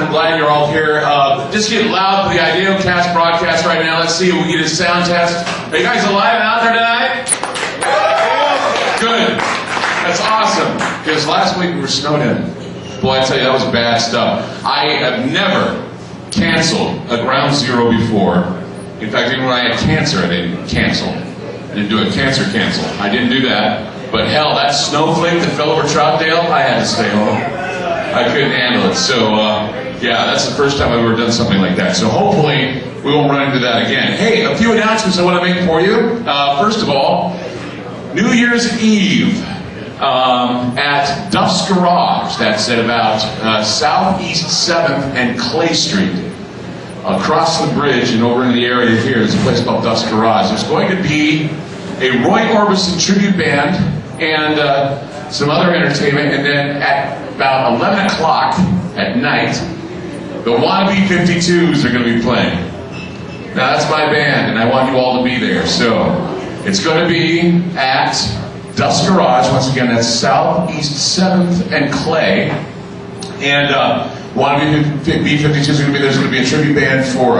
I'm glad you're all here. Just get loud for the IdeoCast broadcast right now. Let's see if we get a sound test. Are you guys alive out there tonight? Good. That's awesome. Because last week we were snowed in. Boy, I tell you, that was bad stuff. I have never canceled a ground zero before. In fact, even when I had cancer, I didn't cancel. I didn't do a cancer cancel. I didn't do that. But hell, that snowflake that fell over Troutdale, I had to stay home. I couldn't handle it. So, yeah, that's the first time I've ever done something like that. So hopefully we won't run into that again. Hey, a few announcements I want to make for you. First of all, New Year's Eve at Duff's Garage. That's at about Southeast 7th and Clay Street. Across the bridge and over in the area here is a place called Duff's Garage. There's going to be a Roy Orbison tribute band and some other entertainment, and then at about 11 o'clock at night, the Wannabe 52s are going to be playing. Now that's my band, and I want you all to be there. So it's going to be at Duff's Garage. Once again, that's Southeast 7th and Clay. And Wannabe B-52s are going to be there. There's going to be a tribute band for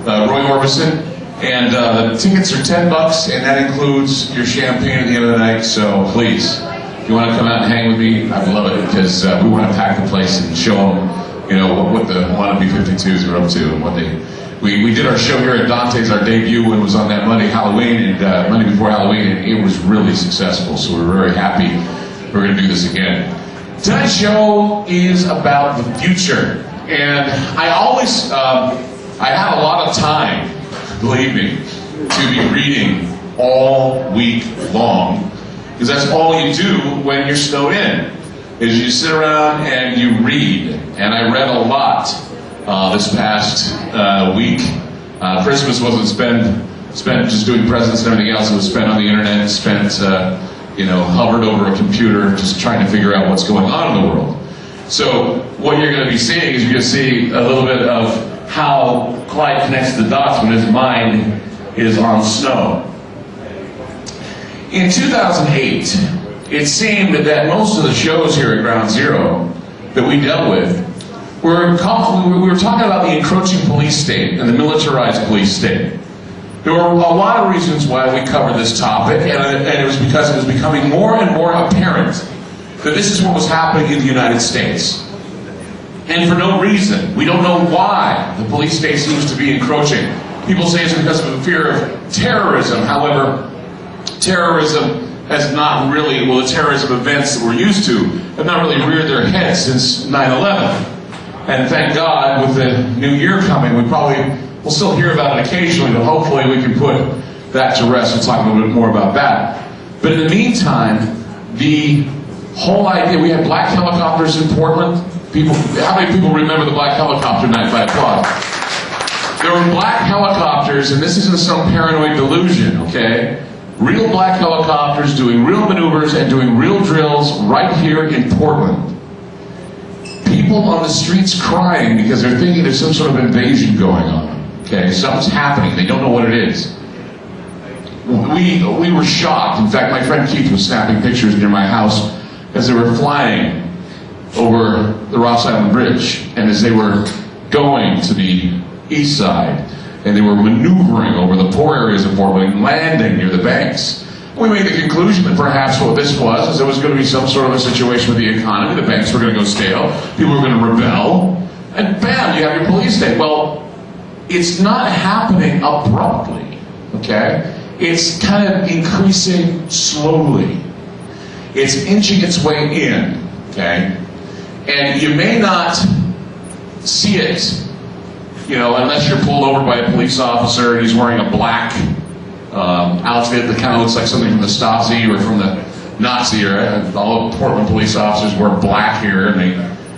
Roy Orbison. And the tickets are $10, and that includes your champagne at the end of the night. So please, if you want to come out and hang with me, I'd love it, because we want to pack the place and show them, you know, what the Wannabe 52s are up to and what they. We did our show here at Dante's, our debut, and it was on that Monday Halloween and Monday before Halloween, and it was really successful. So we're very happy we're going to do this again. Tonight's show is about the future, and I always I have a lot of time, believe me, to be reading all week long, because that's all you do when you're snowed in, is you sit around and you read. And I read a lot this past week. Christmas wasn't spent just doing presents and everything else. It was spent on the internet, spent hovered over a computer just trying to figure out what's going on in the world. So what you're going to be seeing is you're going to see a little bit of how Clyde connects the dots when his mind is on snow. In 2008, it seemed that most of the shows here at Ground Zero that we dealt with we were talking about the encroaching police state and the militarized police state. There were a lot of reasons why we covered this topic, and it was because it was becoming more and more apparent that this is what was happening in the United States. And for no reason. We don't know why the police state seems to be encroaching. People say it's because of a fear of terrorism. However, terrorism has not really, the terrorism events that we're used to have not really reared their heads since 9/11. And thank God, with the new year coming, we'll still hear about it occasionally, but hopefully we can put that to rest. We'll talk a little bit more about that. But in the meantime, the whole idea, we had black helicopters in Portland. How many people remember the black helicopter night by applause? There were black helicopters, and this isn't some paranoid delusion, okay? Real black helicopters doing real maneuvers and doing real drills right here in Portland. People on the streets crying because they're thinking there's some sort of invasion going on, okay? Something's happening. They don't know what it is. We were shocked. In fact, my friend Keith was snapping pictures near my house as they were flying over the Ross Island Bridge, and as they were going to the east side, and they were maneuvering over the poor areas of Portland and landing near the banks. We made the conclusion that perhaps what this was is there was going to be some sort of a situation with the economy. The banks were going to go stale, people were going to rebel, and bam, you have your police state. Well, it's not happening abruptly, okay? It's kind of increasing slowly. It's inching its way in, okay? And you may not see it, unless you're pulled over by a police officer and he's wearing a black outfit that kind of looks like something from the Stasi or from the Nazi era. All Portland police officers wear black here, and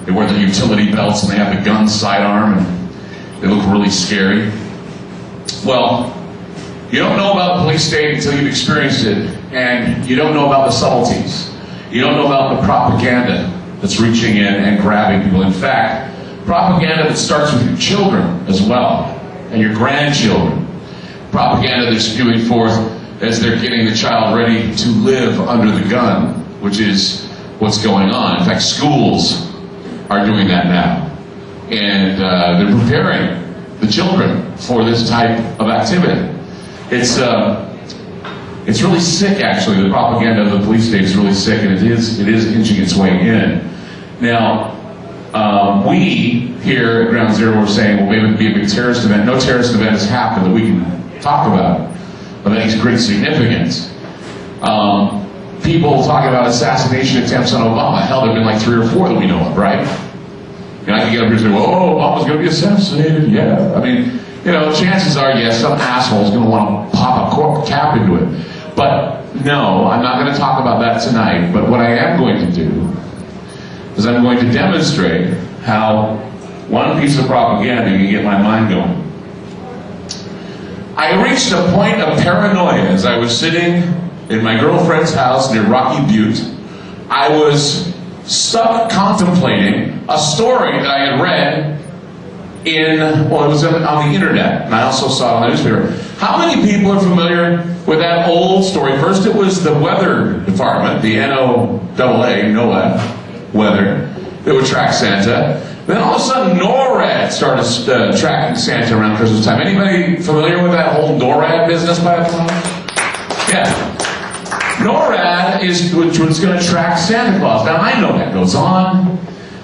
they wear their utility belts, and they have the gun sidearm, and they look really scary. Well, you don't know about the police state until you've experienced it, and you don't know about the subtleties. You don't know about the propaganda that's reaching in and grabbing people. In fact, propaganda that starts with your children as well, and your grandchildren. Propaganda they're spewing forth as they're getting the child ready to live under the gun, which is what's going on. In fact, schools are doing that now. And they're preparing the children for this type of activity. It's really sick, actually. The propaganda of the police state is really sick, and it is inching its way in. Now, we here at Ground Zero were saying, well, maybe it would be a big terrorist event. No terrorist event has happened that we can talk about of any great significance. People talking about assassination attempts on Obama. Hell, there have been like 3 or 4 that we know of, right? And I can get up here and say, well, Obama's going to be assassinated. Yeah. I mean, you know, chances are, yes, some asshole's going to want to pop a cork cap into it. But no, I'm not going to talk about that tonight. But what I am going to do is I'm going to demonstrate how one piece of propaganda can get my mind going. I reached a point of paranoia as I was sitting in my girlfriend's house near Rocky Butte. I was stuck contemplating a story that I had read it was on the internet, and I also saw it on the newspaper. How many people are familiar with that old story? First it was the weather department, the NOAA, weather, that would track Santa. Then all of a sudden NORAD started tracking Santa around Christmas time. Anybody familiar with that whole NORAD business by the way? Yeah. NORAD is which was going to track Santa Claus. Now I know that goes on,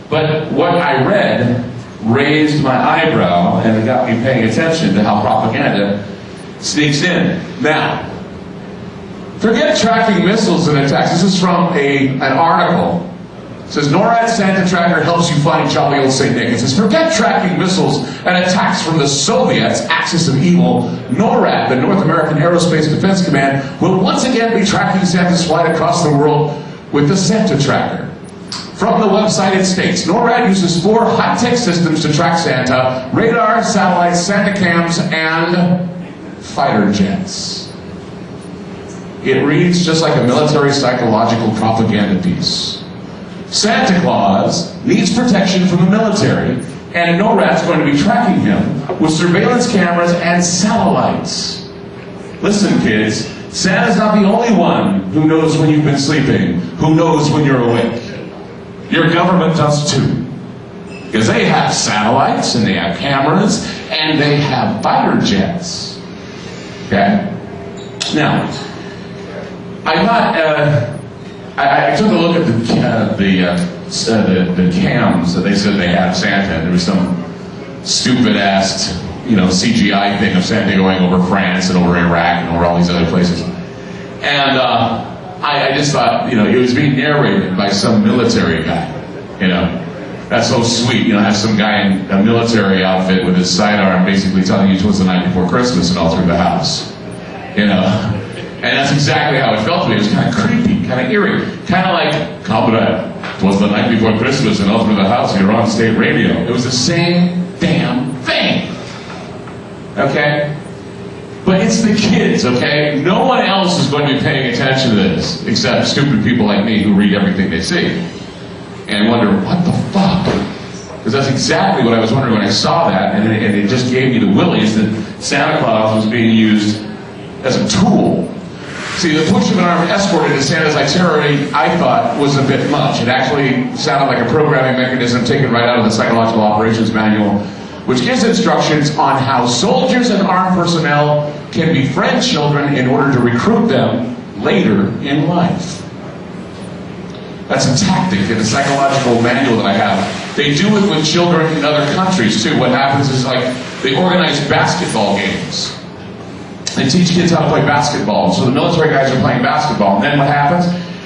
but what I read raised my eyebrow and it got me paying attention to how propaganda sneaks in. Now, forget tracking missiles and attacks. This is from an article. It says, NORAD Santa Tracker helps you find jolly old St. Nick. It says, forget tracking missiles and attacks from the Soviets' axis of evil. NORAD, the North American Aerospace Defense Command, will once again be tracking Santa's flight across the world with the Santa Tracker. From the website it states, NORAD uses 4 high-tech systems to track Santa: radar, satellites, Santa cams, and fighter jets. It reads just like a military psychological propaganda piece. Santa Claus needs protection from the military, and NORAD's going to be tracking him with surveillance cameras and satellites. Listen, kids, Santa's not the only one who knows when you've been sleeping, who knows when you're awake. Your government does too. Because they have satellites, and they have cameras, and they have fighter jets. Okay? Now, I thought, I took a look at the cams that they said they had of Santa, and there was some stupid-ass, CGI thing of Santa going over France and over Iraq and over all these other places. And I just thought, it was being narrated by some military guy. That's so sweet. Have some guy in a military outfit with his sidearm basically telling you 'twas the night before Christmas and all through the house. And that's exactly how it felt to me. It was kind of creepy, kind of eerie, kind of like, comrade, 'twas the night before Christmas and all through the house, you're on state radio. It was the same damn thing. Okay? But it's the kids, okay? No one else is going to be paying attention to this, except stupid people like me who read everything they see. And wonder, what the fuck? Because that's exactly what I was wondering when I saw that, and it just gave me the willies that Santa Claus was being used as a tool. See, the push of an armed escort into Santa's itinerary, I thought, was a bit much. It actually sounded like a programming mechanism taken right out of the Psychological Operations Manual, which gives instructions on how soldiers and armed personnel can befriend children in order to recruit them later in life. That's a tactic in the psychological manual that I have. They do it with children in other countries too. What happens is, like, they organize basketball games. They teach kids how to play basketball. So the military guys are playing basketball. And then what happens?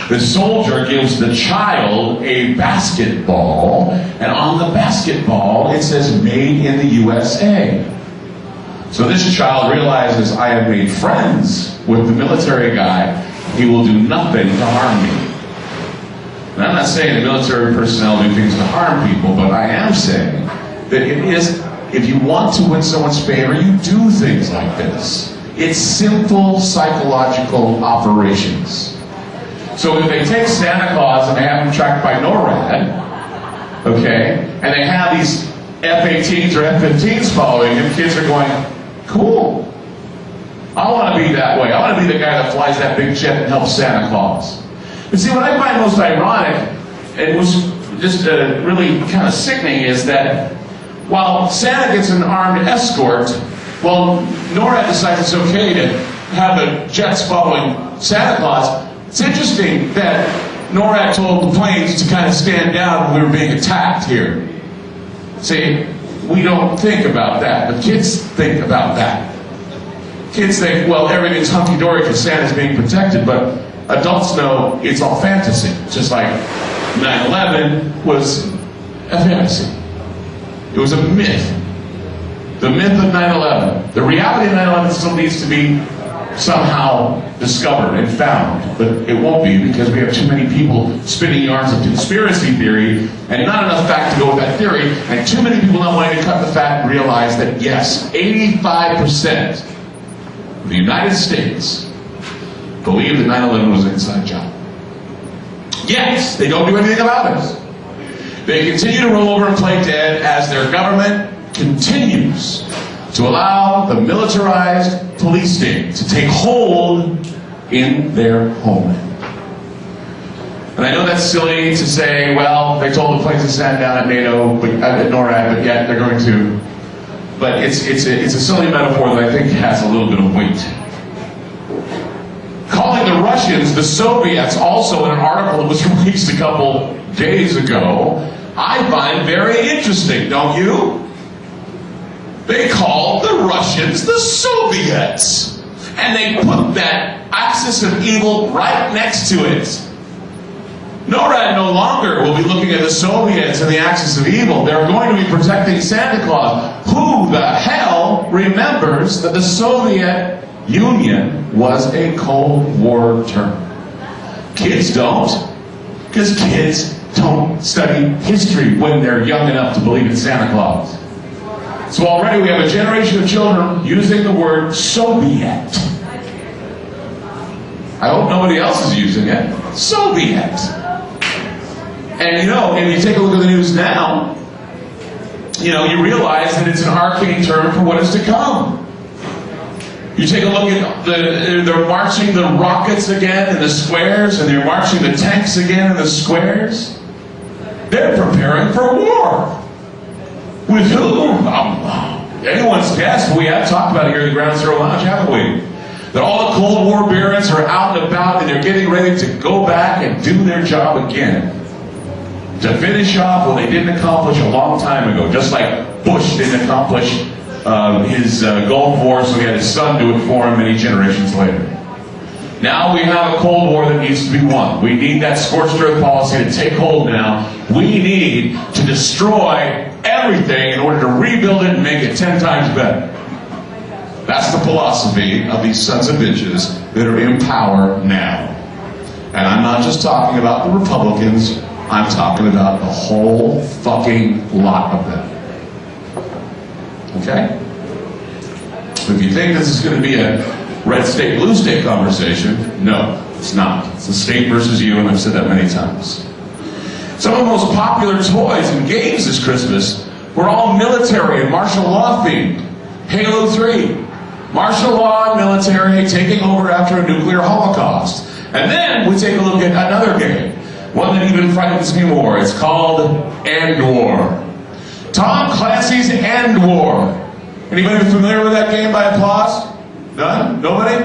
The soldier gives the child a basketball, and on the basketball it says, made in the USA. So this child realizes, I have made friends with the military guy. He will do nothing to harm me. And I'm not saying that military personnel do things to harm people, but I am saying that it is, if you want to win someone's favor, you do things like this. It's simple psychological operations. So if they take Santa Claus and they have him tracked by NORAD, okay, and they have these F-18s or F-15s following him, kids are going, cool. I want to be that way. I want to be the guy that flies that big jet and helps Santa Claus. But see, what I find most ironic, and was just really kind of sickening, is that while Santa gets an armed escort, well, NORAD decides it's okay to have the jets following Santa Claus. It's interesting that NORAD told the planes to kind of stand down when we were being attacked here. See, we don't think about that, but kids think about that. Kids think, well, everything's hunky-dory because Santa's being protected, but adults know it's all fantasy. Just like 9/11 was a fantasy. It was a myth. The myth of 9/11. The reality of 9/11 still needs to be somehow discovered and found, but it won't be because we have too many people spinning yarns of conspiracy theory and not enough fact to go with that theory, and too many people not wanting to cut the fat and realize that yes, 85% of the United States believe that 9/11 was an inside job. Yes, they don't do anything about it. They continue to roll over and play dead as their government continues to allow the militarized police state to take hold in their homeland. And I know that's silly to say, well, they told the planes to stand down at NATO, but at NORAD, but yet they're going to. But it's a silly metaphor that I think has a little bit of weight. Calling the Russians the Soviets, also in an article that was released a couple days ago, I find very interesting, don't you? They called the Russians the Soviets. And they put that axis of evil right next to it. NORAD no longer will be looking at the Soviets and the axis of evil. They're going to be protecting Santa Claus. Who the hell remembers that the Soviet Union was a Cold War term? Kids don't. Because kids don't study history when they're young enough to believe in Santa Claus. So already we have a generation of children using the word Soviet. I hope nobody else is using it. Soviet. And you know, if you take a look at the news now, you know, you realize that it's an arcane term for what is to come. You take a look at they're marching the rockets again in the squares, and they're marching the tanks again in the squares. They're preparing for war. With who? Anyone's guess. We have talked about it here at the Ground Zero Lounge, haven't we? That all the Cold War barons are out and about, and they're getting ready to go back and do their job again. To finish off what they didn't accomplish a long time ago. Just like Bush didn't accomplish his Gulf War, so he had his son do it for him many generations later. Now we have a Cold War that needs to be won. We need that scorched earth policy to take hold now. We need to destroy everything in order to rebuild it and make it 10 times better. That's the philosophy of these sons of bitches that are in power now. And I'm not just talking about the Republicans, I'm talking about the whole fucking lot of them. Okay? If you think this is going to be a red state, blue state conversation, no, it's not. It's the state versus you, and I've said that many times. Some of the most popular toys and games this Christmas were all military and martial law themed. Halo 3, martial law and military taking over after a nuclear holocaust. And then we take a look at another game, one that even frightens me more. It's called End War. Tom Clancy's End War. Anybody familiar with that game by applause? None? Nobody?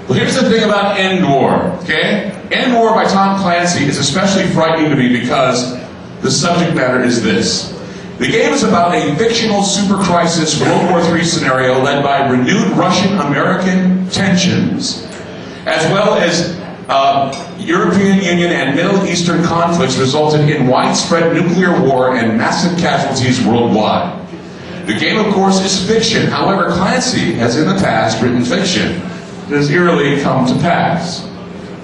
Well, here's the thing about End War, okay? End War by Tom Clancy is especially frightening to me because the subject matter is this. The game is about a fictional super crisis World War III scenario led by renewed Russian-American tensions, as well as European Union and Middle Eastern conflicts resulted in widespread nuclear war and massive casualties worldwide. The game, of course, is fiction. However, Clancy has in the past written fiction that has eerily come to pass.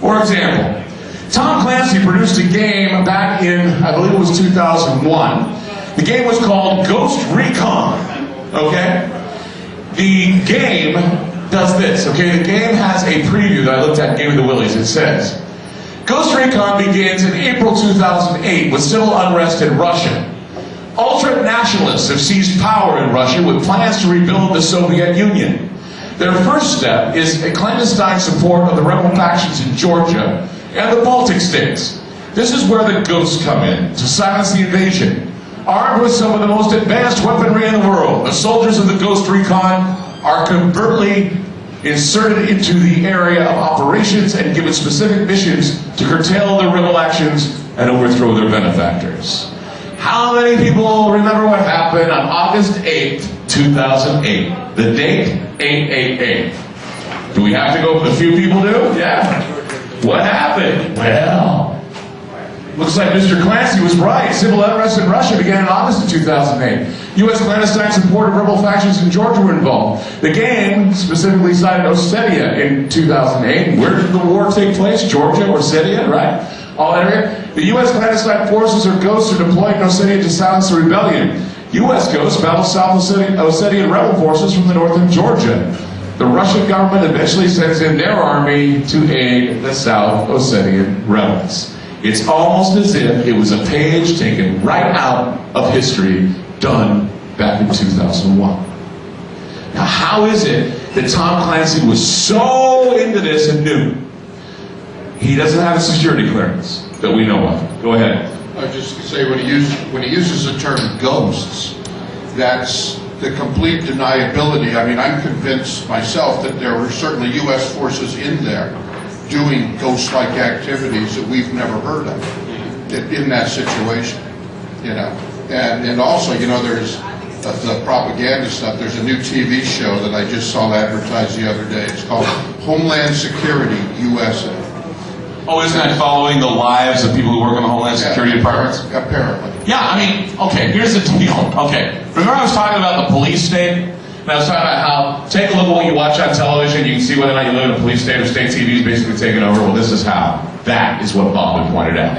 For example, Tom Clancy produced a game back in, I believe it was 2001. The game was called Ghost Recon, okay? The game does this, okay? The game has a preview that I looked at and gave me the willies. It says, Ghost Recon begins in April 2008 with civil unrest in Russia. Ultra-nationalists have seized power in Russia with plans to rebuild the Soviet Union. Their first step is a clandestine support of the rebel factions in Georgia and the Baltic states. This is where the ghosts come in, to silence the invasion. armed with some of the most advanced weaponry in the world. The soldiers of the Ghost Recon are covertly inserted into the area of operations and given specific missions to curtail their rebel actions and overthrow their benefactors. How many people remember what happened on August 8th, 2008? The date, 888. Do we have to go? A few people do? Yeah. What happened? Well, looks like Mr. Clancy was right. Civil unrest in Russia began in August of 2008. U.S. clandestine support of rebel factions in Georgia were involved. The game specifically cited Ossetia in 2008. And where did the war take place? Georgia, Ossetia, right? All that area. The U.S. clandestine forces or ghosts are deployed in Ossetia to silence the rebellion. U.S. ghosts battle South Ossetian rebel forces from the north of Georgia. The Russian government eventually sends in their army to aid the South Ossetian rebels. It's almost as if it was a page taken right out of history, done back in 2001. Now, how is it that Tom Clancy was so into this and knew? He doesn't have a security clearance that we know of. Go ahead. I was just going to say, when he uses the term ghosts, that's the complete deniability. I mean, I'm convinced myself that there were certainly U.S. forces in there doing ghost-like activities that we've never heard of in that situation, you know. And also, you know, there's the propaganda stuff. There's a new TV show that I just saw advertised the other day. It's called Homeland Security USA. Oh, isn't that following the lives of people who work in the Homeland Security departments? Apparently. Yeah, I mean, okay, here's the deal. Okay, remember I was talking about the police state? And I was talking about how, take a look at what you watch on television, you can see whether or not you live in a police state or state TV is basically taken over. Well, this is how. That is what Bob had pointed out.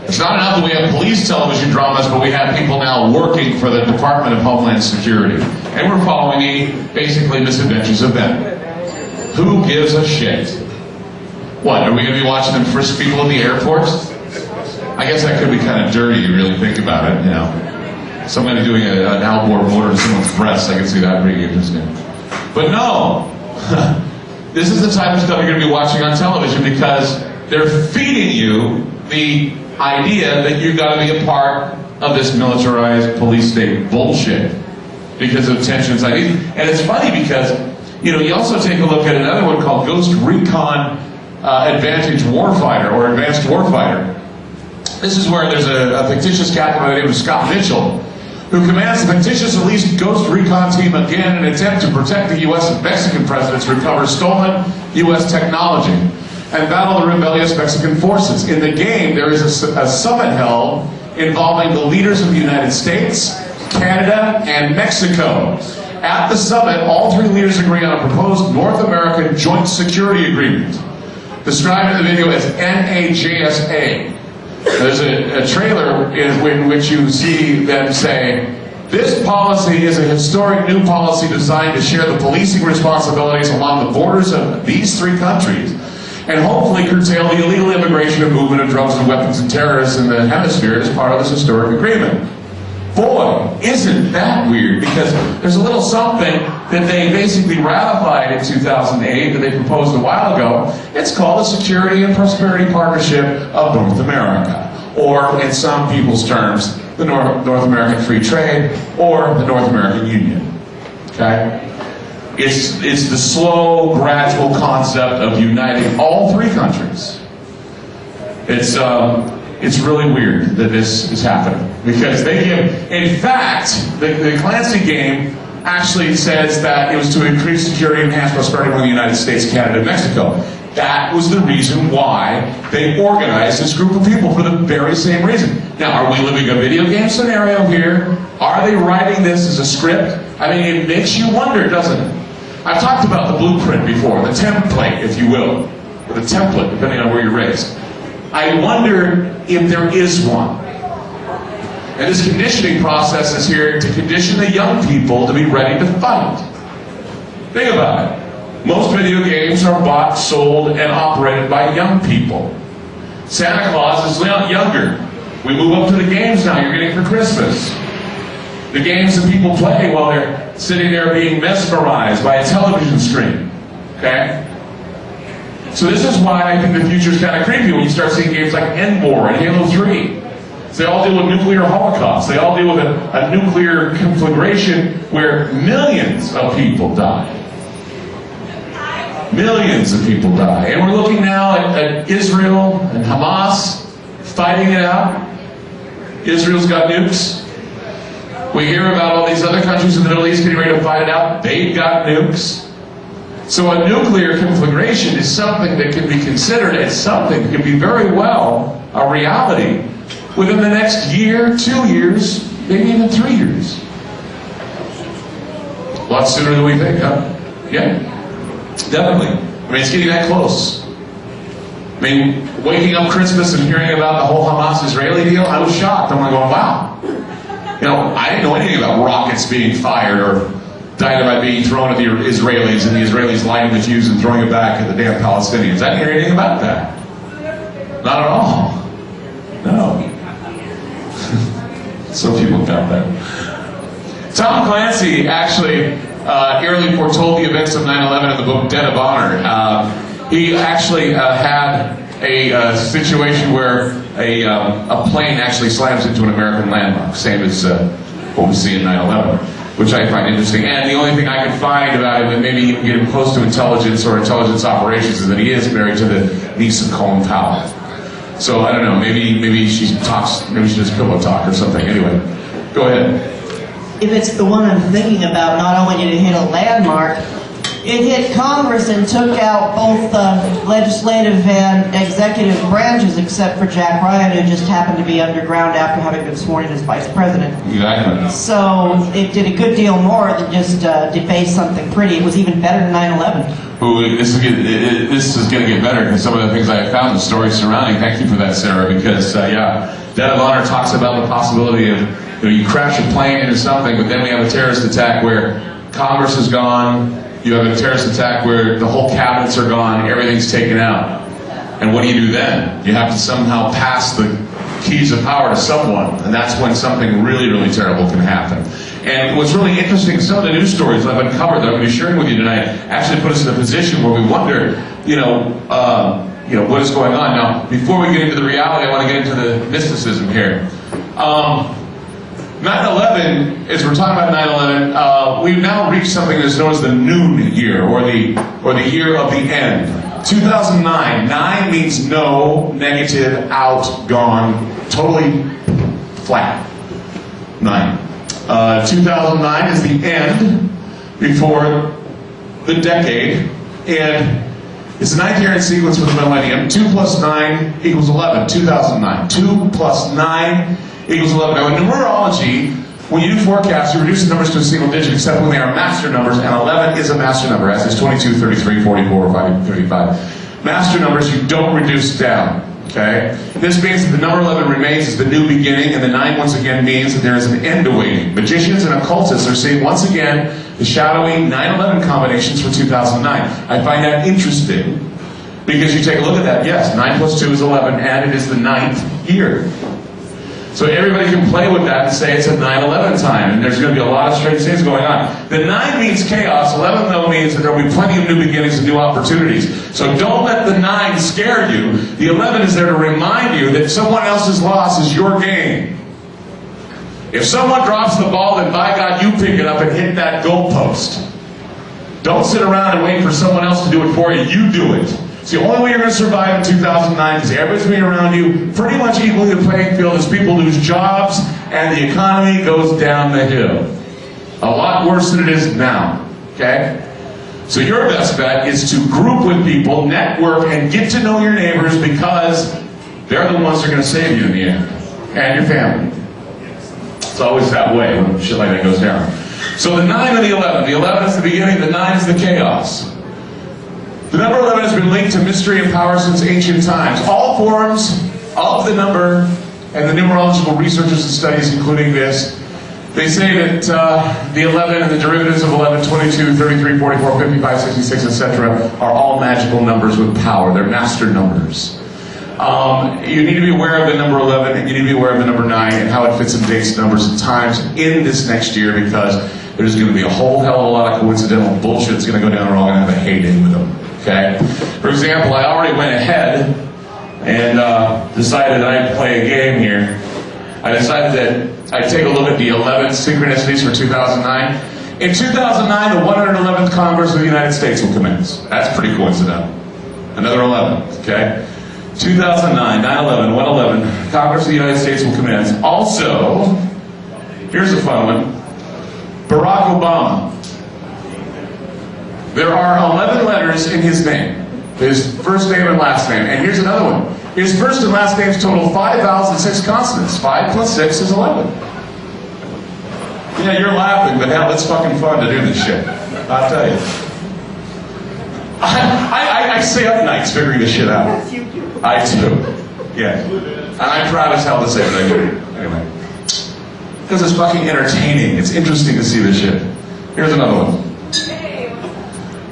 It's not enough that we have police television dramas, but we have people now working for the Department of Homeland Security. And we're following the basically misadventures of them. Who gives a shit? What, are we going to be watching them frisk people in the airport? I guess that could be kind of dirty, you really think about it, you know. Somebody doing an outboard motor to someone's breast, I can see that pretty interesting. But no, this is the type of stuff you're going to be watching on television because they're feeding you the idea that you've got to be a part of this militarized police state bullshit because of tensions. And it's funny because, you know, you also take a look at another one called Ghost Recon Advantage Warfighter or Advanced Warfighter. This is where there's a fictitious captain by the name of Scott Mitchell who commands the fictitious elite Ghost Recon team again in an attempt to protect the U.S. and Mexican presidents, recover stolen U.S. technology, and battle the rebellious Mexican forces. In the game, there is a summit held involving the leaders of the United States, Canada, and Mexico. At the summit, all three leaders agree on a proposed North American Joint Security Agreement, described in the video as NAJSA. There's a trailer in which you see them say, this policy is a historic new policy designed to share the policing responsibilities along the borders of these three countries and hopefully curtail the illegal immigration and movement of drugs and weapons and terrorists in the hemisphere as part of this historic agreement. Boy, isn't that weird, because there's a little something that they basically ratified in 2008 that they proposed a while ago. It's called the Security and Prosperity Partnership of North America, or in some people's terms, the North American Free Trade, or the North American Union. Okay? It's the slow, gradual concept of uniting all three countries. It's really weird that this is happening because they give, in fact, the Clancy game actually says that it was to increase security and enhance prosperity among the United States, Canada, and Mexico. That was the reason why they organized this group of people, for the very same reason. Now, are we living a video game scenario here? Are they writing this as a script? I mean, it makes you wonder, doesn't it? I've talked about the blueprint before, the template, if you will, or the template, depending on where you're raised. I wonder if there is one. And this conditioning process is here to condition the young people to be ready to fight. Think about it. Most video games are bought, sold, and operated by young people. Santa Claus is younger. We move up to the games now you're getting for Christmas. The games that people play while they're sitting there being mesmerized by a television screen. Okay? So this is why I think the future is kind of creepy when you start seeing games like Endwar and Halo 3. They all deal with nuclear holocaust. They all deal with a nuclear conflagration where millions of people die. Millions of people die. And we're looking now at Israel and Hamas fighting it out. Israel's got nukes. We hear about all these other countries in the Middle East getting ready to fight it out. They've got nukes. So a nuclear conflagration is something that can be considered as something that can be very well a reality within the next year, 2 years, maybe even 3 years. A lot sooner than we think, huh? Yeah, definitely. I mean, it's getting that close. I mean, waking up Christmas and hearing about the whole Hamas-Israeli deal, I was shocked. I'm like going, wow. You know, I didn't know anything about rockets being fired or dynamite being thrown at the Israelis and the Israelis lighting the fuse and throwing it back at the damn Palestinians. I didn't hear anything about that. Not at all. No. Some people got that. Tom Clancy actually eerily foretold the events of 9/11 in the book Debt of Honor. He actually had a situation where a plane actually slams into an American landmark, same as what we see in 9/11, which I find interesting. And the only thing I could find about him that maybe even get him close to intelligence or intelligence operations is that he is married to the niece of Colin Powell. So I don't know, maybe she talks, maybe she does pillow talk or something. Anyway, go ahead. If it's the one I'm thinking about, not only did it hit a landmark, it hit Congress and took out both the legislative and executive branches, except for Jack Ryan, who just happened to be underground after having been sworn in as vice president. Exactly. So it did a good deal more than just debase something pretty. It was even better than 9/11. Ooh, this is going to get better because some of the things I found, the stories surrounding. Thank you for that, Sarah. Because yeah, Debt of Honor talks about the possibility of you crash a plane into something, but then we have a terrorist attack where Congress is gone. You have a terrorist attack where the whole cabinets are gone, everything's taken out. And what do you do then? You have to somehow pass the keys of power to someone, and that's when something really, really terrible can happen. And what's really interesting, some of the news stories I've uncovered that I'm going to be sharing with you tonight actually put us in a position where we wonder, what is going on. Now, before we get into the reality, I want to get into the mysticism here. 9/11, as we're talking about 9/11, we've now reached something that's known as the noon year, or the year of the end. 2009, 9 means no, negative, out, gone, totally flat. 9. 2009 is the end before the decade, and it's the 9th year in sequence for the millennium. 2 plus 9 equals 11. 2009. 2 plus 9 equals 11. Now in numerology, when you do forecasts, you reduce the numbers to a single digit, except when they are master numbers, and 11 is a master number, as is 22, 33, 44, 35. Master numbers you don't reduce down. Okay? This means that the number 11 remains as the new beginning, and the 9 once again means that there is an end awaiting. Magicians and occultists are seeing once again the shadowy 9/11 combinations for 2009. I find that interesting because you take a look at that. Yes, 9 plus 2 is 11, and it is the 9th year. So everybody can play with that and say it's a 9/11 time, and there's going to be a lot of strange things going on. The 9 means chaos, 11 though means that there will be plenty of new beginnings and new opportunities. So don't let the 9 scare you. The 11 is there to remind you that someone else's loss is your gain. If someone drops the ball, then by God, you pick it up and hit that goalpost. Don't sit around and wait for someone else to do it for you. You do it. It's the only way you're going to survive in 2009 because everybody's going to be around you pretty much equally the playing field as people lose jobs and the economy goes down the hill. A lot worse than it is now. Okay? So your best bet is to group with people, network, and get to know your neighbors because they're the ones that are going to save you in the end. And your family. It's always that way when shit like that goes down. So the 9 and the 11. The 11 is the beginning, the 9 is the chaos. The number 11 has been linked to mystery and power since ancient times. All forms of the number and the numerological researchers and studies, including this, they say that the 11 and the derivatives of 11, 22, 33, 44, 55, 66, etc. are all magical numbers with power. They're master numbers. You need to be aware of the number 11, and you need to be aware of the number 9 and how it fits in dates, numbers, and times in this next year because there's going to be a whole hell of a lot of coincidental bullshit that's going to go down. We're all going to have a heyday with them. Okay? For example, I already went ahead and decided I'd play a game here. I decided that I'd take a look at the 11 synchronicities for 2009. In 2009, the 111th Congress of the United States will commence. That's pretty coincidental. Another 11, okay? 2009, 9/11, 111, Congress of the United States will commence. Also, here's a fun one. Barack Obama. There are 11 letters in his name. His first name and last name. And here's another one. His first and last names total 5 vowels and 6 consonants. 5 plus 6 is 11. Yeah, you're laughing, but hell, it's fucking fun to do this shit. I'll tell you. I stay up nights figuring this shit out. I do. Yeah. And I'm proud as hell to say what I do. Anyway. Because it's fucking entertaining. It's interesting to see this shit. Here's another one.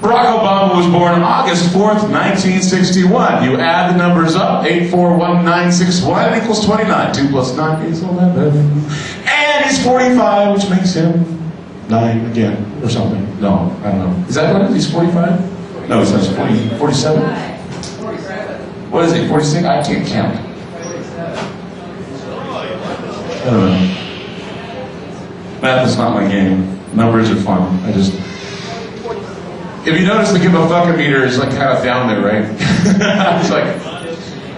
Barack Obama was born August 4th, 1961. You add the numbers up, 841961 equals 29. 2 plus 9 is 11. And he's 45, which makes him 9 again, or something. No, I don't know. Is that what it is? He's 45? No, he's not 47. What is he, 46? I can't count. I don't know. Math is not my game. Numbers are fun. If you notice, the give a fuck meter is like kind of down there, right? It's like,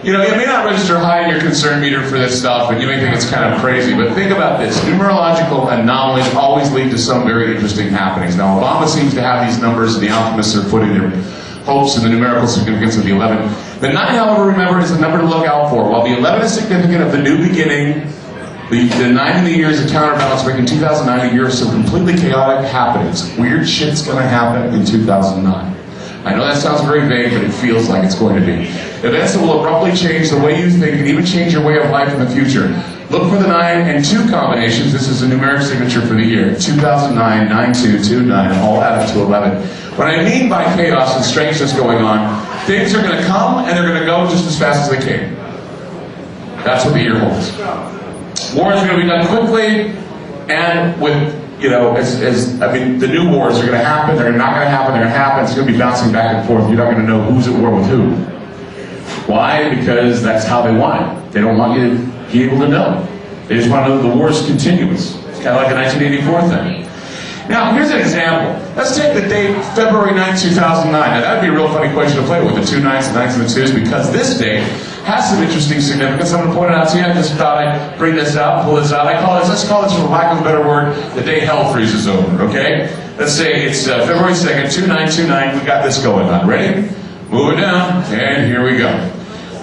you know, it may not register high in your concern meter for this stuff, and you may think it's kind of crazy, but think about this. Numerological anomalies always lead to some very interesting happenings. Now, Obama seems to have these numbers, and the alchemists are putting their hopes in the numerical significance of the 11. The 9, however, remember, is the number to look out for. While the 11 is significant of the new beginning, the 9 in the year is a counterbalance, making 2009 a year of some completely chaotic happenings. Weird shit's gonna happen in 2009. I know that sounds very vague, but it feels like it's going to be. Events that will abruptly change the way you think and even change your way of life in the future. Look for the 9 and 2 combinations. This is the numeric signature for the year. 2009, 9229, all add up to 11. What I mean by chaos and strangeness going on, things are gonna come and they're gonna go just as fast as they came. That's what the year holds. Wars are going to be done quickly, and with, you know, I mean, the new wars are going to happen, they're not going to happen, they're going to happen, it's going to be bouncing back and forth. You're not going to know who's at war with who. Why? Because that's how they want it. They don't want you to be able to know. They just want to know that the war is continuous. It's kind of like a 1984 thing. Now, here's an example. Let's take the date February 9th, 2009. Now, that would be a real funny question to play with, the 2 9s, the 9s, and the 2s, because this date has some interesting significance. I'm going to point it out to you. I just thought I'd bring this out, pull this out. Let's call this, for lack of a better word, the day hell freezes over, okay? Let's say it's February 2nd, 2929. We got this going on. Ready? Move it down, and here we go.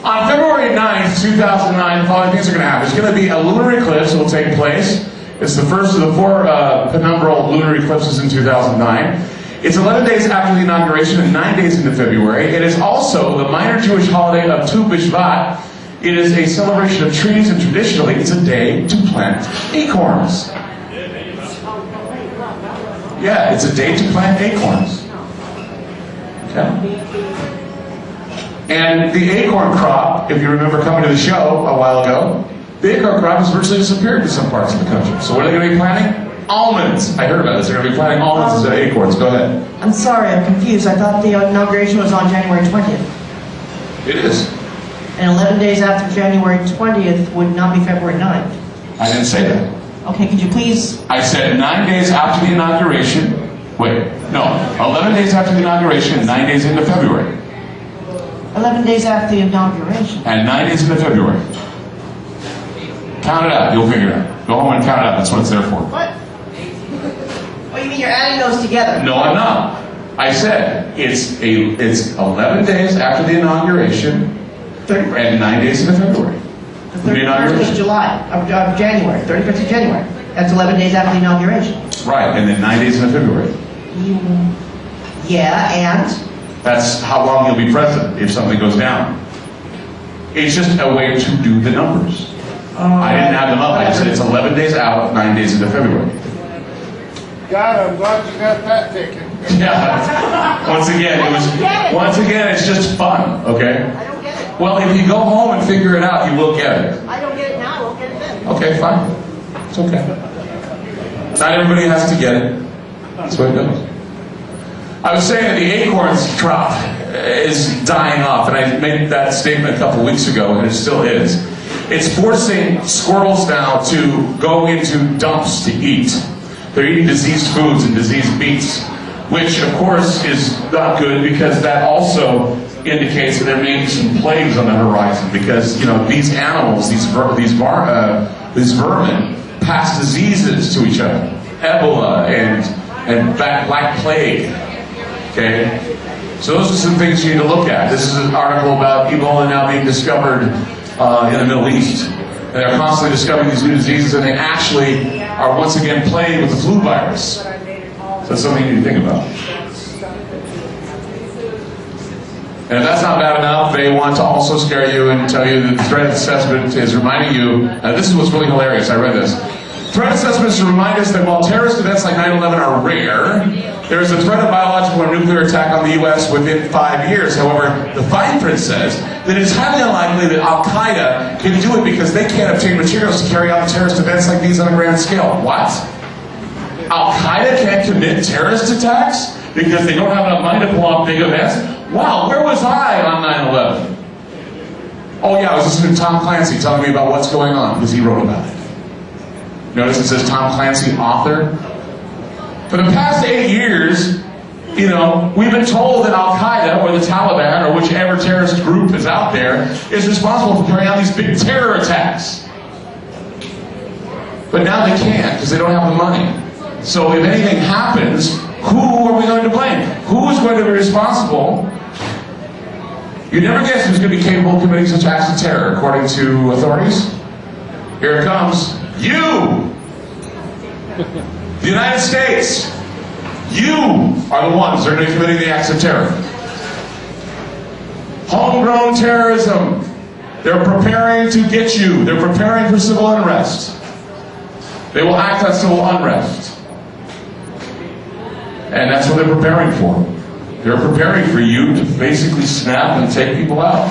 On February 9th, 2009, the following things are going to happen. There's going to be a lunar eclipse that will take place. It's the first of the 4 penumbral lunar eclipses in 2009. It's 11 days after the inauguration and 9 days into February. It is also the minor Jewish holiday of Tu B'Shvat. It is a celebration of trees, and traditionally it's a day to plant acorns. Yeah, it's a day to plant acorns. Okay? And the acorn crop, if you remember coming to the show a while ago, the acorn crop has virtually disappeared in some parts of the country. So what are they going to be planting? Almonds. I heard about this. They're going to be planting almonds instead of acorns. Go ahead. I'm sorry, I'm confused. I thought the inauguration was on January 20th. It is. And 11 days after January 20th would not be February 9th. I didn't say that. Okay, could you please... I said 9 days after the inauguration. Wait, no. 11 days after the inauguration and 9 days into February. 11 days after the inauguration. And 9 days into February. Count it out. You'll figure it out. Go home and count it out. That's what it's there for. What? What, you mean you're adding those together? No, I'm not. I said it's 11 days after the inauguration and 9 days into February. The 31st of July, of January, 31st of January. That's 11 days after the inauguration. Right, and then 9 days into February. Yeah, and? That's how long you'll be president if something goes down. It's just a way to do the numbers. I didn't add them up. I just said it's 11 days out, 9 days into February. God, I'm glad you got that taken. Yeah. Once again, it's just fun, okay? I don't get it. Well, if you go home and figure it out, you will get it. I don't get it now, I won't get it then. Okay, fine. It's okay. Not everybody has to get it. That's what it goes. I was saying that the acorns crop is dying off, and I made that statement a couple weeks ago, and it still is. It's forcing squirrels now to go into dumps to eat. They're eating diseased foods and diseased meats, which of course is not good because that also indicates that there may be some plagues on the horizon because, you know, these animals, these vermin pass diseases to each other. Ebola and Black Plague. Okay? So those are some things you need to look at. This is an article about Ebola now being discovered in the Middle East. And they're constantly discovering these new diseases, and they actually are once again playing with the flu virus. So that's something you need to think about. And if that's not bad enough, they want to also scare you and tell you that the threat assessment is reminding you, this is what's really hilarious, I read this. Threat assessments remind us that while terrorist events like 9/11 are rare, there is a threat of biological or nuclear attack on the U.S. within 5 years. However, the fine print says that it's highly unlikely that Al-Qaeda can do it because they can't obtain materials to carry out terrorist events like these on a grand scale. What? Al-Qaeda can't commit terrorist attacks because they don't have enough money to pull off big events? Wow, where was I on 9/11? Oh yeah, I was listening to Tom Clancy telling me about what's going on because he wrote about it. Notice it says Tom Clancy, author. For the past 8 years, you know, we've been told that Al-Qaeda or the Taliban or whichever terrorist group is out there is responsible for carrying out these big terror attacks. But now they can't because they don't have the money. So if anything happens, who are we going to blame? Who is going to be responsible? You never guess who's going to be capable of committing such acts of terror, according to authorities. Here it comes. You! The United States! You are the ones that are going to be committing the acts of terror. Homegrown terrorism. They're preparing to get you. They're preparing for civil unrest. They will act on civil unrest. And that's what they're preparing for. They're preparing for you to basically snap and take people out.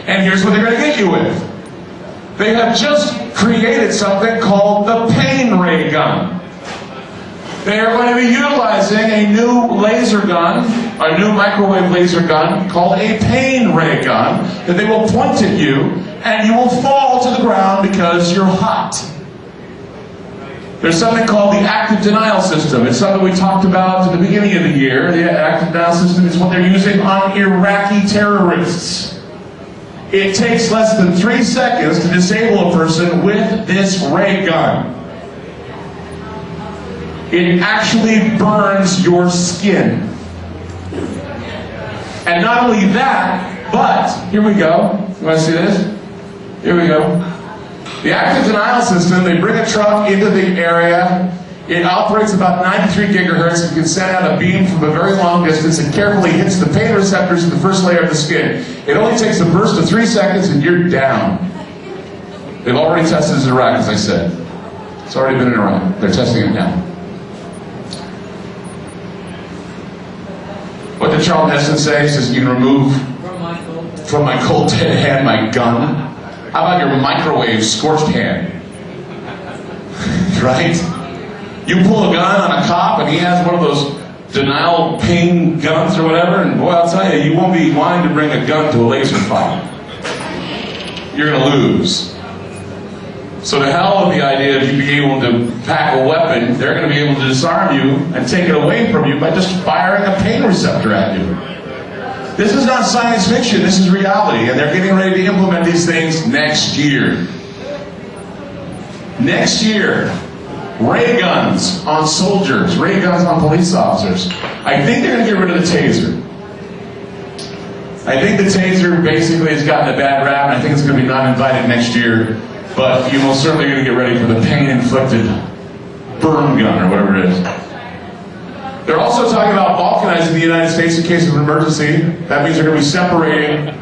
And here's what they're going to get you with. They have just created something called the pain ray gun. They are going to be utilizing a new laser gun, a new microwave laser gun called a pain ray gun that they will point at you and you will fall to the ground because you're hot. There's something called the active denial system. It's something we talked about at the beginning of the year. The active denial system is what they're using on Iraqi terrorists. It takes less than 3 seconds to disable a person with this ray gun. It actually burns your skin. And not only that, but, here we go. You want to see this? Here we go. The active denial system, they bring a truck into the area. It operates about 93 gigahertz and can send out a beam from a very long distance and carefully hits the pain receptors in the first layer of the skin. It only takes a burst of 3 seconds and you're down. They've already tested this in Iraq, as I said. It's already been in Iraq. They're testing it now. What did Charlton Heston say? He says, you can remove from my cold dead hand my gun. How about your microwave scorched hand? Right? You pull a gun on a cop and he has one of those denial pain guns or whatever, and boy, I'll tell you, you won't be wanting to bring a gun to a laser fight. You're going to lose. So to hell with the idea of you being able to pack a weapon, they're going to be able to disarm you and take it away from you by just firing a pain receptor at you. This is not science fiction, this is reality, and they're getting ready to implement these things next year. Next year. Ray guns on soldiers, ray guns on police officers. I think they're going to get rid of the taser. I think the taser basically has gotten a bad rap, and I think it's going to be not invited next year. But you most certainly are going to get ready for the pain-inflicted burn gun, or whatever it is. They're also talking about balkanizing the United States in case of an emergency. That means they're going to be separating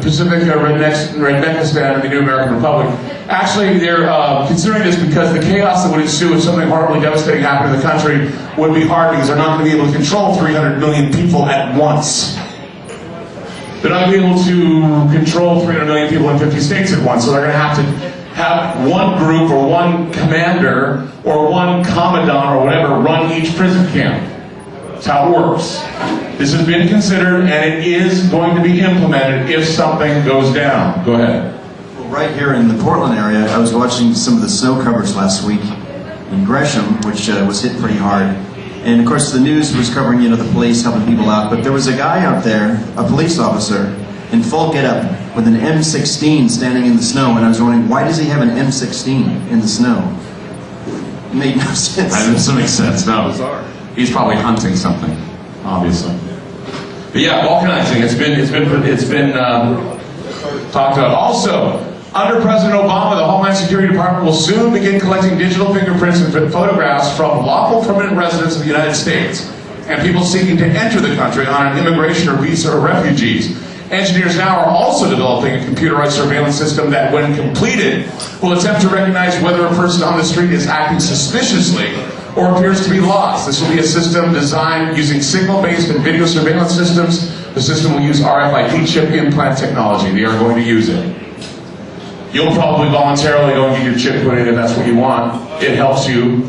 Pacific Rednekistan and the new American Republic. Actually, they're considering this because the chaos that would ensue if something horribly devastating happened in the country would be hard because they're not going to be able to control 300 million people at once. They're not going to be able to control 300 million people in 50 states at once, so they're going to have one group or one commander or one commandant or whatever run each prison camp. That's how it works. This has been considered, and it is going to be implemented if something goes down. Go ahead. Well, right here in the Portland area, I was watching some of the snow coverage last week in Gresham, which was hit pretty hard. And of course the news was covering, you know, the police helping people out, but there was a guy out there, a police officer, in full getup with an M16 standing in the snow, and I was wondering, why does he have an M16 in the snow? It made no sense. That doesn't make sense, no. He's probably hunting something, obviously. But yeah, balkanizing, it's been talked about. Also, under President Obama, the Homeland Security Department will soon begin collecting digital fingerprints and photographs from lawful permanent residents of the United States and people seeking to enter the country on an immigration or visa or refugees. Engineers now are also developing a computerized surveillance system that, when completed, will attempt to recognize whether a person on the street is acting suspiciously or appears to be lost. This will be a system designed using signal-based and video surveillance systems. The system will use RFID chip implant technology. They are going to use it. You'll probably voluntarily go and get your chip put in if that's what you want. It helps you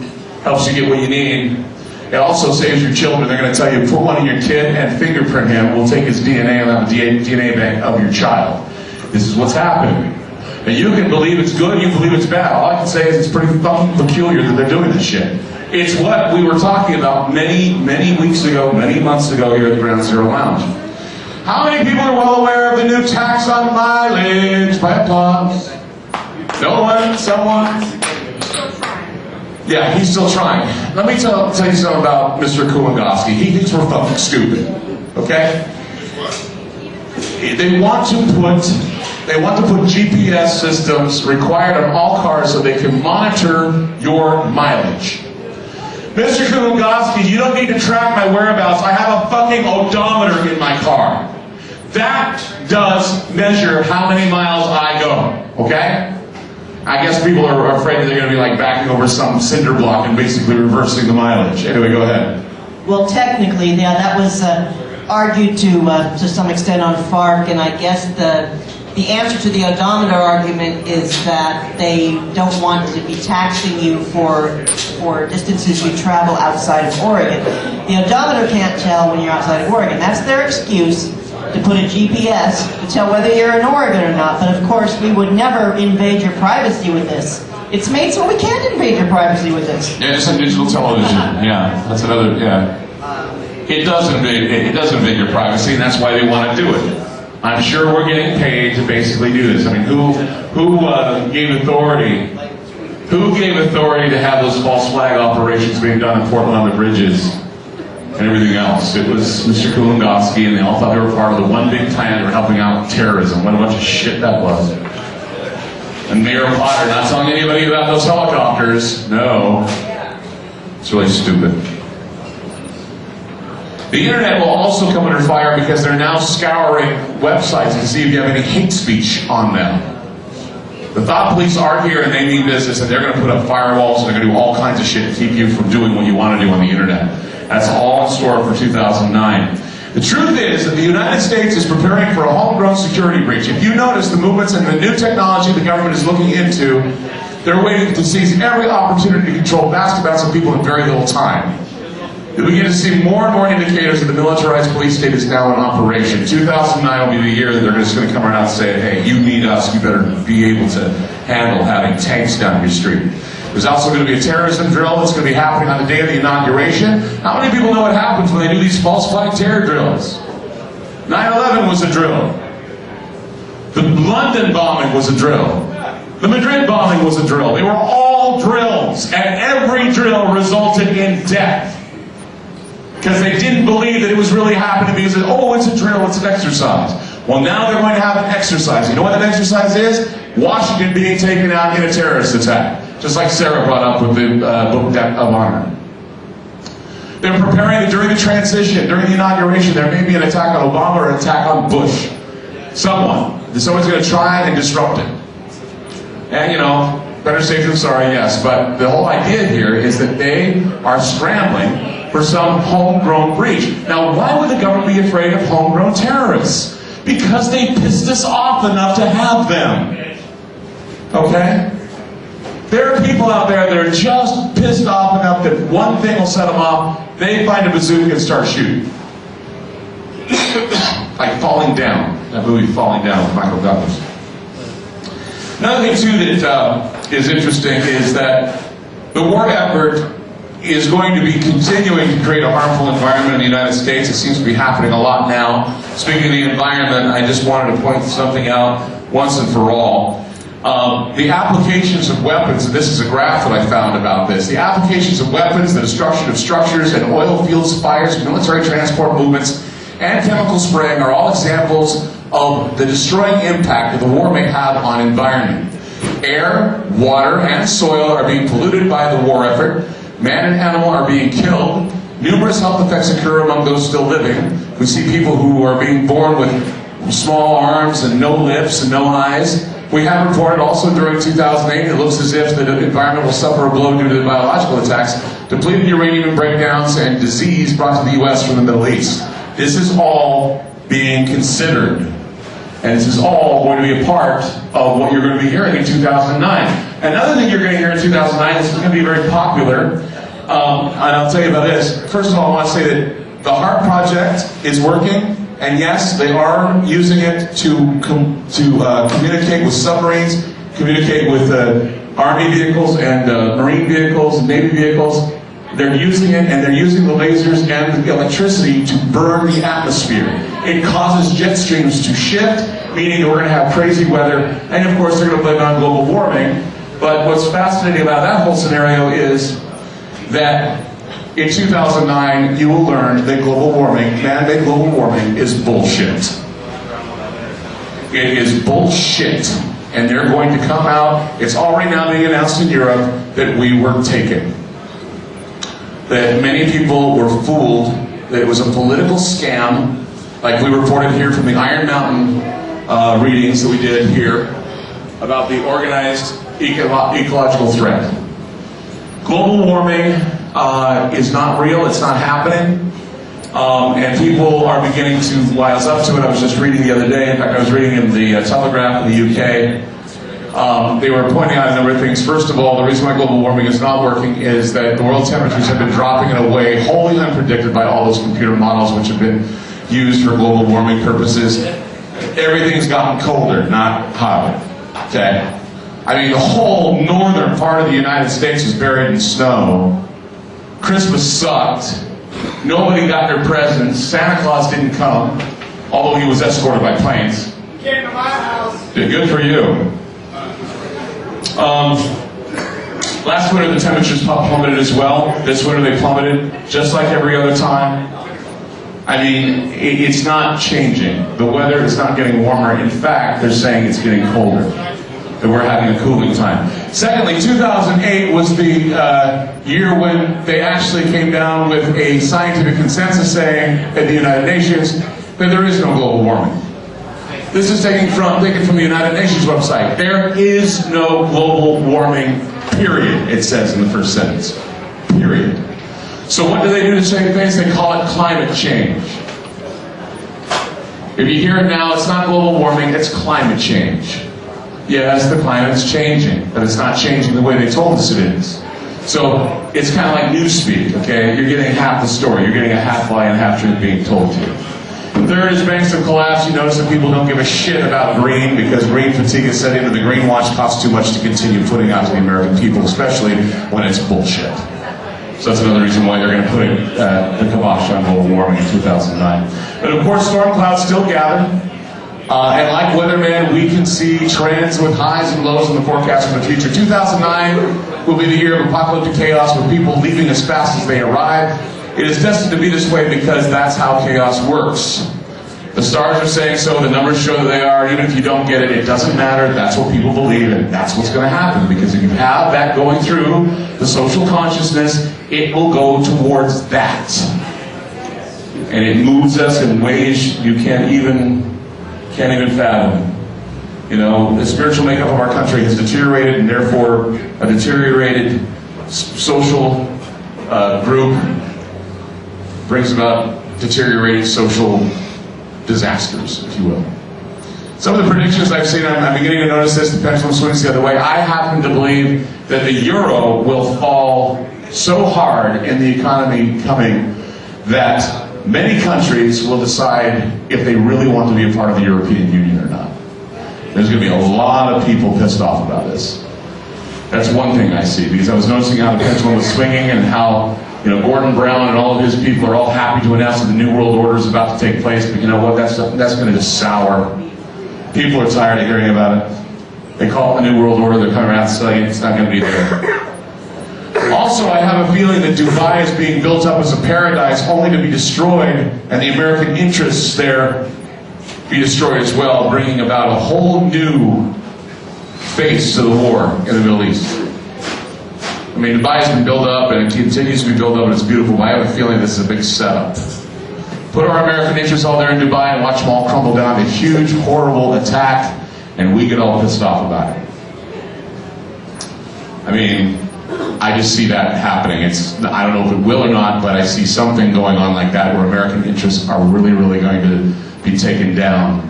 get what you need. It also saves your children. They're going to tell you, put one in your kid and fingerprint him. We'll take his DNA and have a DNA bank of your child. This is what's happening. And you can believe it's good, you can believe it's bad. All I can say is it's pretty fucking peculiar that they're doing this shit. It's what we were talking about many weeks ago, many months ago here at the Ground Zero Lounge. How many people are well aware of the new tax on mileage? By applause. No one? Someone? Yeah, he's still trying. Let me tell you something about Mr. Kulongoski. He thinks we're fucking stupid. Okay? They want to put GPS systems required on all cars so they can monitor your mileage. Mr. Kulongoski, you don't need to track my whereabouts. I have a fucking odometer in my car. That does measure how many miles I go. Okay? I guess people are afraid that they're going to be like backing over some cinder block and basically reversing the mileage. Anyway, go ahead. Well, technically, yeah, that was argued to some extent on FARC, and I guess the answer to the odometer argument is that they don't want to be taxing you for distances you travel outside of Oregon. The odometer can't tell when you're outside of Oregon. That's their excuse to put a GPS to tell whether you're in Oregon or not. But of course, we would never invade your privacy with this. It's made so we can't invade your privacy with this. Yeah, just on digital television. Yeah, that's another. Yeah, it does invade your privacy, and that's why they want to do it. I'm sure we're getting paid to basically do this. I mean, who gave authority? Who gave authority to have those false flag operations being done in Portland on the bridges and everything else? It was Mr. Kulongoski, and they all thought they were part of the one big plan for helping out terrorism. What a bunch of shit that was. And Mayor Potter not telling anybody about those helicopters. No. It's really stupid. The internet will also come under fire because they're now scouring websites to see if you have any hate speech on them. The thought police are here and they mean business, and they're going to put up firewalls and they're going to do all kinds of shit to keep you from doing what you want to do on the internet. That's all in store for 2009. The truth is that the United States is preparing for a homegrown security breach. If you notice the movements and the new technology the government is looking into, they're waiting to seize every opportunity to control vast amounts of people in very little time. You'll begin to see more and more indicators that the militarized police state is now in operation. 2009 will be the year that they're just going to come around and say, hey, you need us, you better be able to handle having tanks down your street. There's also going to be a terrorism drill that's going to be happening on the day of the inauguration. How many people know what happens when they do these false flag terror drills? 9/11 was a drill. The London bombing was a drill. The Madrid bombing was a drill. They were all drills, and every drill resulted in death. Because they didn't believe that it was really happening, because, oh, it's a drill, it's an exercise. Well, now they're going to have an exercise. You know what that exercise is? Washington being taken out in a terrorist attack. Just like Sarah brought up with the Book of Honor. They're preparing that during the transition, during the inauguration, there may be an attack on Obama or an attack on Bush. Someone's going to try and disrupt it. And, you know, better safe than sorry, yes. But the whole idea here is that they are scrambling for some homegrown breach. Now, why would the government be afraid of homegrown terrorists? Because they pissed us off enough to have them. Okay? There are people out there that are just pissed off enough that one thing will set them off, they find a bazooka and start shooting. Like Falling Down, that movie Falling Down with Michael Douglas. Another thing too that is interesting is that the war effort is going to be continuing to create a harmful environment in the United States. It seems to be happening a lot now. Speaking of the environment, I just wanted to point something out once and for all. The applications of weapons, and this is a graph that I found about this, the applications of weapons, the destruction of structures and oil fields, fires, military transport movements, and chemical spraying are all examples of the destroying impact that the war may have on environment. Air, water, and soil are being polluted by the war effort. Man and animal are being killed. Numerous health effects occur among those still living. We see people who are being born with small arms and no lips and no eyes. We have reported also during 2008, it looks as if the environment will suffer a blow due to the biological attacks, depleted uranium breakdowns, and disease brought to the U.S. from the Middle East. This is all being considered. And this is all going to be a part of what you're going to be hearing in 2009. Another thing you're going to hear in 2009, this is going to be very popular, and I'll tell you about this. First of all, I want to say that the HARP project is working, and yes, they are using it to communicate with submarines, communicate with Army vehicles and Marine vehicles and Navy vehicles. They're using it, and they're using the lasers and the electricity to burn the atmosphere. It causes jet streams to shift, meaning that we're going to have crazy weather, and of course they're going to blame it on global warming. But what's fascinating about that whole scenario is that in 2009 you will learn that global warming, man-made global warming, is bullshit. It is bullshit. And they're going to come out, it's already now being announced in Europe, that we were taken. That many people were fooled, that it was a political scam, like we reported here from the Iron Mountain readings that we did here, about the organized ecological threat. Global warming is not real, it's not happening, and people are beginning to wise up to it. I was just reading the other day, in fact I was reading in the Telegraph in the UK, they were pointing out a number of things. First of all, the reason why global warming is not working is that the world temperatures have been dropping in a way wholly unpredicted by all those computer models which have been used for global warming purposes. Everything's gotten colder, not hotter. Okay? I mean, the whole northern part of the United States is buried in snow. Christmas sucked. Nobody got their presents. Santa Claus didn't come, although he was escorted by planes. He came to my house. Yeah, good for you. Last winter the temperatures plummeted as well. This winter they plummeted, just like every other time. I mean, it's not changing. The weather is not getting warmer. In fact, they're saying it's getting colder. That we're having a cooling time. Secondly, 2008 was the year when they actually came down with a scientific consensus saying at the United Nations that there is no global warming. This is taken from the United Nations website. There is no global warming, period, it says in the first sentence. Period. So what do they do to save face? They call it climate change. If you hear it now, it's not global warming, it's climate change. Yes, the climate's changing, but it's not changing the way they told us it is. So it's kind of like newspeak, okay? You're getting half the story. You're getting a half lie and half truth being told to you. Third, as banks have collapsed, you notice that people don't give a shit about green because green fatigue is setting in, and the greenwash costs too much to continue putting out to the American people, especially when it's bullshit. So that's another reason why they're going to put the kibosh on global warming in 2009. But of course, storm clouds still gather. And like weatherman, we can see trends with highs and lows in the forecast for the future. 2009 will be the year of apocalyptic chaos with people leaving as fast as they arrive. It is destined to be this way because that's how chaos works. The stars are saying so, the numbers show that they are. Even if you don't get it, it doesn't matter. That's what people believe, and that's what's going to happen. Because if you have that going through the social consciousness, it will go towards that. And it moves us in ways you can't even fathom. You know, the spiritual makeup of our country has deteriorated, and therefore a deteriorated social group brings about deteriorated social disasters, if you will. Some of the predictions I've seen, I'm beginning to notice this, the pendulum swings the other way. I happen to believe that the euro will fall so hard in the economy coming that many countries will decide if they really want to be a part of the European Union or not. There's going to be a lot of people pissed off about this. That's one thing I see, because I was noticing how the pendulum was swinging and how, you know, Gordon Brown and all of his people are all happy to announce that the New World Order is about to take place, but you know what, that's going to just sour. People are tired of hearing about it. They call it the New World Order, they're coming around saying it's not going to be there. Also, I have a feeling that Dubai is being built up as a paradise only to be destroyed, and the American interests there be destroyed as well, bringing about a whole new face to the war in the Middle East. I mean, Dubai has been built up, and it continues to be built up, and it's beautiful, but I have a feeling this is a big setup. Put our American interests all there in Dubai and watch them all crumble down. A huge, horrible attack, and we get all pissed off about it. I mean, I just see that happening. I don't know if it will or not, but I see something going on like that where American interests are really, really going to be taken down.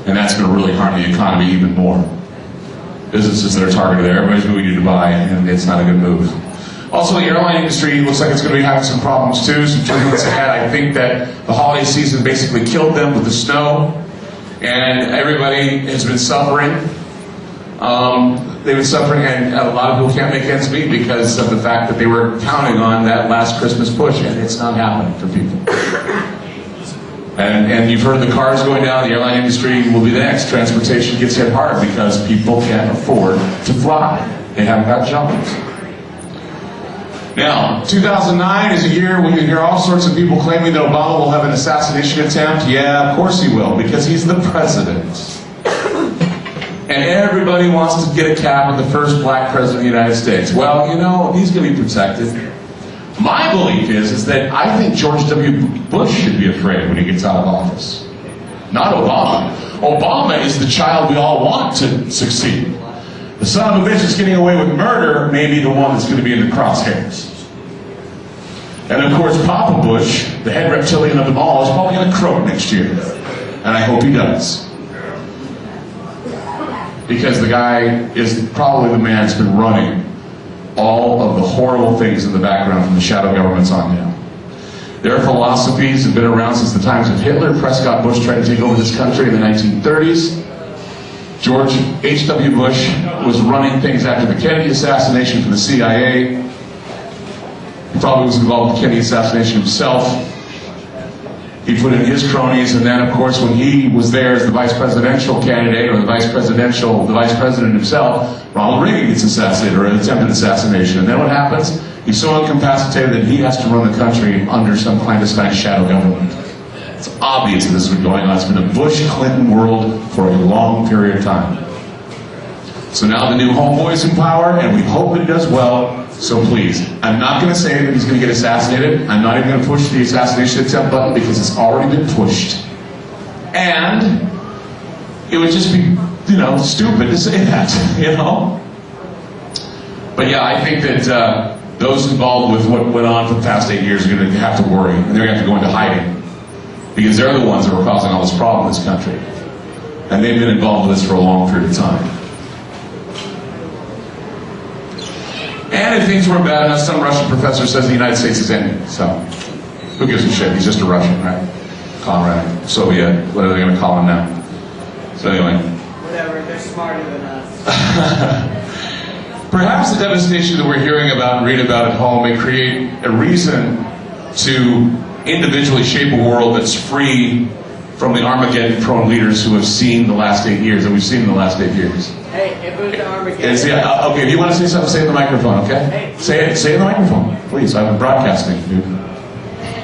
And that's going to really harm the economy even more. Businesses that are targeted there, everybody's moving to Dubai, and it's not a good move. Also, the airline industry looks like it's going to be having some problems too, some turbulence ahead. I think that the holiday season basically killed them with the snow, and everybody has been suffering. They've been suffering, and a lot of people can't make ends meet because of the fact that they were counting on that last Christmas push, and it's not happening for people. And you've heard the cars going down, the airline industry will be the next. Transportation gets hit hard because people can't afford to fly. They haven't got jobs. Now, 2009 is a year when you hear all sorts of people claiming that Obama will have an assassination attempt. Yeah, of course he will, because he's the president. And everybody wants to get a cap at the first black president of the United States. Well, you know, he's going to be protected. My belief is that I think George W. Bush should be afraid when he gets out of office. Not Obama. Obama is the child we all want to succeed. The son of a bitch that's getting away with murder may be the one that's going to be in the crosshairs. And of course, Papa Bush, the head reptilian of them all, is probably going to croak next year. And I hope he does. Because the guy is probably the man that's been running all of the horrible things in the background from the shadow governments on down. Their philosophies have been around since the times of Hitler. Prescott Bush tried to take over this country in the 1930s. George H.W. Bush was running things after the Kennedy assassination for the CIA. He probably was involved in the Kennedy assassination himself. He put in his cronies, and then, of course, when he was there as the vice presidential candidate, or the vice president himself, Ronald Reagan gets assassinated, or an attempted assassination. And then what happens? He's so incapacitated that he has to run the country under some clandestine shadow government. It's obvious that this has been going on. It's been a Bush-Clinton world for a long period of time. So now the new homeboy is in power, and we hope it does well. So please, I'm not going to say that he's going to get assassinated. I'm not even going to push the assassination attempt button because it's already been pushed. And it would just be, you know, stupid to say that, you know? But yeah, I think that those involved with what went on for the past 8 years are going to have to worry, and they're going to have to go into hiding. Because they're the ones that were causing all this problem in this country. And they've been involved with this for a long period of time. And if things weren't bad enough, some Russian professor says the United States is ending. So, who gives a shit? He's just a Russian, right? Comrade, Soviet, whatever they're going to call him now. So anyway. Whatever, they're smarter than us. Perhaps the devastation that we're hearing about and read about at home may create a reason to individually shape a world that's free from the Armageddon-prone leaders who have seen the last 8 years, that we've seen in the last 8 years. Hey, if it was Armageddon... Okay, if you want to say something, say it in the microphone, okay? Say it in the microphone, please. I'm broadcasting, dude.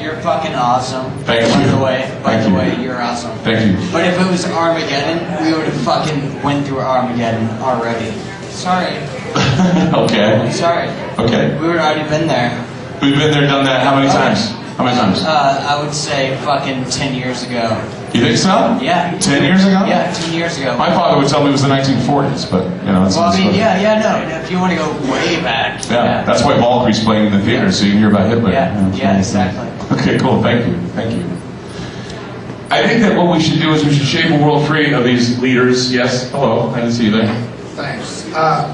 You're fucking awesome. Thank you. By the way, you're awesome. Thank you. But if it was Armageddon, we would have fucking went through Armageddon already. Sorry. Okay. Sorry. Okay. We would already been there. We've been there, done that. How many times? How many times? I would say fucking 10 years ago. You think so? Yeah. 10 years ago? Yeah, 10 years ago. My father would tell me it was the 1940s, but, you know, it's... Well, I mean, no, if you want to go way back. Yeah, that's why Valkyrie's playing in the theater, so you can hear about Hitler. Yeah, exactly. Okay, cool, thank you. I think that what we should do is we should shape a world free of these leaders. Yes, hello, I didn't see you there. Thanks.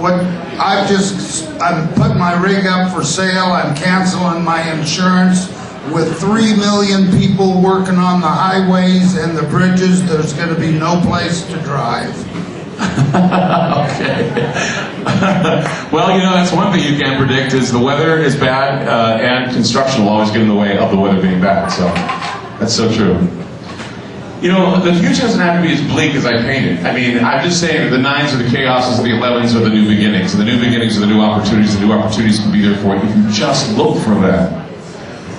What I'm putting my rig up for sale. I'm canceling my insurance. With 3 million people working on the highways and the bridges, there's going to be no place to drive. Okay. Well, you know, that's one thing you can predict is the weather is bad and construction will always get in the way of the weather being bad. So that's so true. You know, the future doesn't have to be as bleak as I painted. I mean, I'm just saying that the 9s are the chaoses and the 11s are the new beginnings. And the new beginnings are the new opportunities. The new opportunities can be there for you if you just look for them.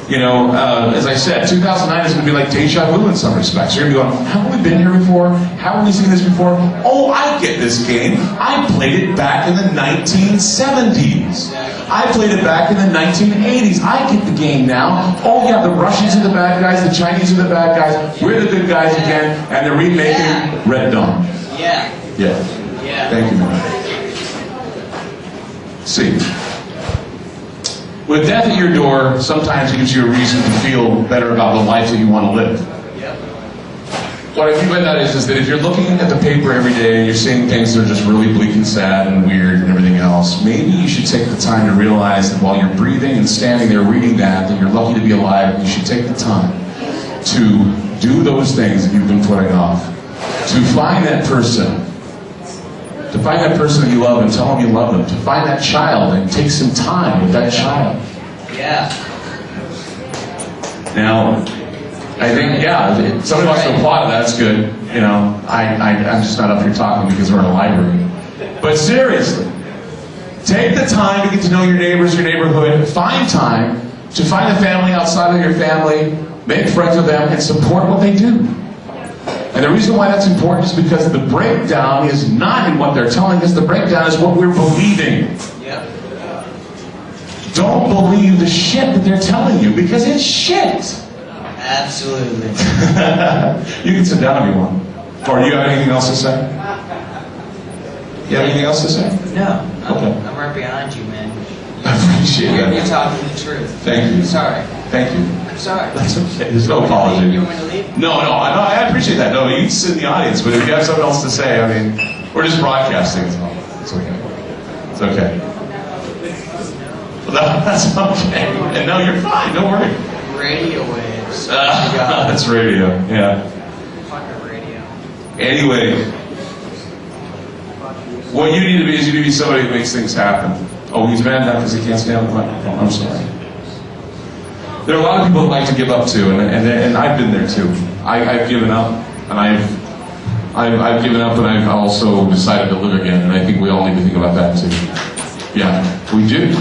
You know, as I said, 2009 is going to be like deja vu in some respects. You're going to be going, have we been here before? Haven't we seen this before? Oh, I get this game. I played it back in the 1970s. I played it back in the 1980s. I get the game now. Oh yeah, the Russians are the bad guys, the Chinese are the bad guys, we're the good guys again, and they're remaking Red Dawn. Yeah. Yeah. Thank you, man. See. With death at your door, sometimes it gives you a reason to feel better about the life that you want to live. Yep. What I mean by that is that if you're looking at the paper every day and you're seeing things that are just really bleak and sad and weird and everything else, maybe you should take the time to realize that while you're breathing and standing there reading that you're lucky to be alive, and you should take the time to do those things that you've been putting off. To find that person. To find that person that you love and tell them you love them. To find that child and take some time with that child. Yeah. Now, I think, yeah, if somebody wants to applaud, that's good. You know, I'm just not up here talking because we're in a library. But seriously, take the time to get to know your neighbors, your neighborhood. Find time to find a family outside of your family, make friends with them, and support what they do. And the reason why that's important is because the breakdown is not in what they're telling us, the breakdown is what we're believing. Yep. Don't believe the shit that they're telling you, because it's shit. Absolutely. You can sit down if you want. Or do you have anything else to say? You have anything else to say? No. Okay. I'm right behind you, man. I appreciate You're that. talking the truth. Thank you. Sorry. Thank you. I'm sorry. That's okay. There's no apology. You want me to leave? No, I appreciate that. No, you can sit in the audience, but if you have something else to say, I mean, we're just broadcasting. It's okay. It's okay. Well, that's okay. And no, you're fine. Don't worry. Radio waves. That's radio. Yeah. Fucking radio. Anyway, what you need to be is you need to be somebody who makes things happen. Oh, he's mad now because he can't stand the microphone. I'm sorry. There are a lot of people that like to give up too, and I've been there too. I've given up, and I've given up, and I've also decided to live again. And I think we all need to think about that too. Yeah, we do.